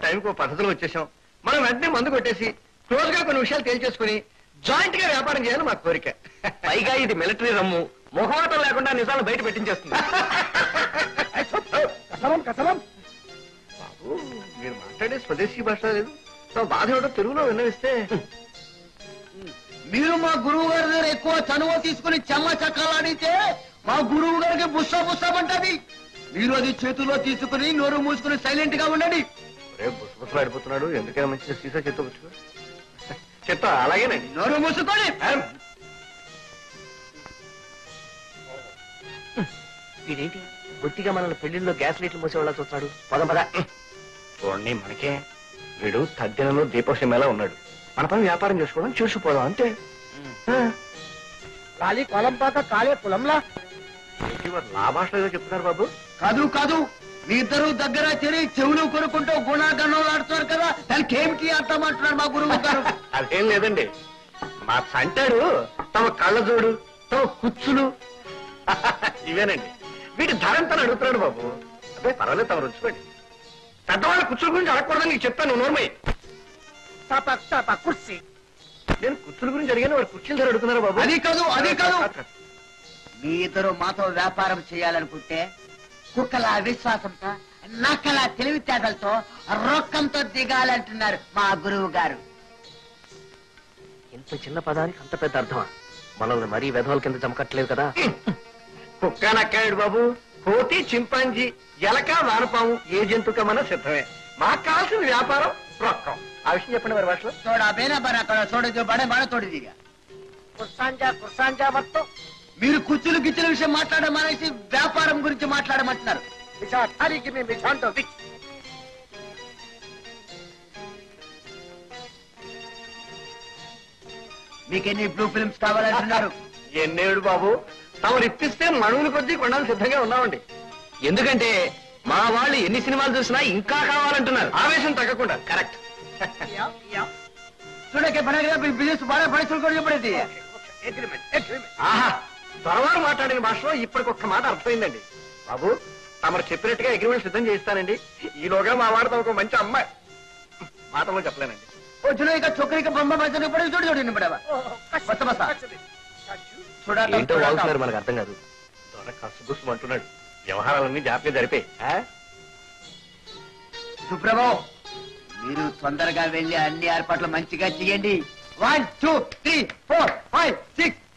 టైంకి పద్ధతిలో వచ్చేసాం. మనం వెంటనే మందు కొట్టేసి క్లోజ్ గా కొన్ని విషయాలు తేల్చేసుకుని జాయింట్ గా వ్యాపారం చేయాలని మా కోరిక. పైగా ఇది మిలిటరీ రమ్ము, మొహమాటం లేకుండా నిజాలు బయట పెట్టించేస్తుంది. బాబు మీరు మాట్లాడే స్వదేశీ భాష లేదు, బాధ ఏమిటో తెలుగులో విన్నవిస్తే. మీరు మా గురువు గారి దగ్గర ఎక్కువ చనువ తీసుకుని చెమ్మ చక్కాలాడితే మా గురువు గారికి బుస్సా బుస్సామంటది. మీరు అది చేతుల్లో తీసుకుని నోరు మూసుకుని సైలెంట్ గా ఉండండి. బుసబుసలాడిపోతున్నాడు, ఎందుకైనా మంచిగా సీసా చెత్త చెత్త. అలాగేనండి, నోరు మూసుకొని. వీడేంటి బొత్తిగా మనల్ని పెళ్లిళ్ళలో గ్యాస్ లైట్లు మూసేవాళ్ళ చూస్తున్నాడు. పదం పద. చూడండి, మనకే వీడు తద్దినంలో దీపోషమేలా ఉన్నాడు. మన పని వ్యాపారం చేసుకోవడం చూసిపోదాం అంతే. కాలి కొలంపాక కాలే పొలంలా. నా భాషలో ఏదో చెప్తున్నారు బాబు. కాదు కాదు, మీ ఇద్దరు దగ్గర చేరి చెవులు కొనుక్కుంటూ గుణాగణాలు ఆడుతున్నారు కదా, దానికి ఏమిటి అర్థం అంటున్నారు మా గురువు గారు. అదేం లేదండి, మా సంటాడు తమ కళ్ళజోడు, తమ కుచ్చులు ఇవేనండి. వీటి ధరంతా అడుగుతున్నాడు బాబు. అదే పర్వాలేదు, తమ రుచిపోండి. పెద్దవాళ్ళ కుచ్చుల గురించి అడగకూడదని నీకు చెప్తాను, నోర్మయ్య. కుర్చీ. నేను కుచ్చుల గురించి అడిగాను, వాడు కుర్చీల ధర అడుగుతున్నారు బాబు. అది కాదు అది కాదు, మీ ఇద్దరు మాతో వ్యాపారం చేయాలనుకుంటే కుక్కల విశ్వాసంతో, నక్కల తెలివితేటలతో, రొక్కంతో దిగాలంటున్నారు మా గురువు గారు. ఇంత చిన్న పదానికి అంత పెద్ద అర్థమా? మనల్ని మరీ వెధవల కింద చమకట్లేదు కదా. కుక్క నక్కాడు బాబు, కోతి చింపాంజీ ఎలక వానపాము ఏ జంతుకమన్నా సిద్ధమే. మాకు కావాల్సిన వ్యాపారం రొక్కం. ఆ విషయం చెప్పండి మరి భాషలో. తోడా బేనా బనా తోడా చూడదు బడే బడ తోడిదిగా కుర్సాంజా కుర్సాంజా మొత్తం. మీరు కుచ్చులు గిచ్చుల విషయం మాట్లాడమనేసి వ్యాపారం గురించి మాట్లాడమంటున్నారు. మీకెన్ని బ్లూ ఫిల్మ్స్ కావాలంటున్నారు? ఎన్నేడు బాబు, తమరు ఇప్పిస్తే మనువుల కొద్దీ కొనడానికి సిద్ధంగా ఉన్నామండి. ఎందుకంటే మా వాళ్ళు ఎన్ని సినిమాలు చూసినా ఇంకా కావాలంటున్నారు. ఆవేశం తగ్గకుండా. కరెక్ట్. చూడకే బిజినెస్ బాగా పైసలు కూడా చెప్పడేది. ఆహా, త్వరవారు మాట్లాడిన భాషలో ఇప్పటికొక్క మాట అర్థమైందండి బాబు. తమరు చెప్పినట్టుగా అగ్రిమెంట్ సిద్ధం చేయిస్తానండి. ఈలోగా మా వాడు తమకు మంచి అమ్మాయి. మాటలో చెప్పలేనండి. ఇక చొక్కరిక బొమ్మ పైసలు పడి చూడు చూడండి పడవా ఏంటో వాగుతున్నారు, మనకు అర్థం కాదు. దొర కసుగుసు అంటున్నాడు. వ్యవహారాలన్నీ జాగ్రత్తగా జరిపే. సుప్రభావ్, మీరు తొందరగా వెళ్ళి అన్ని ఏర్పాట్లు మంచిగా చేయండి. 1 2 3 4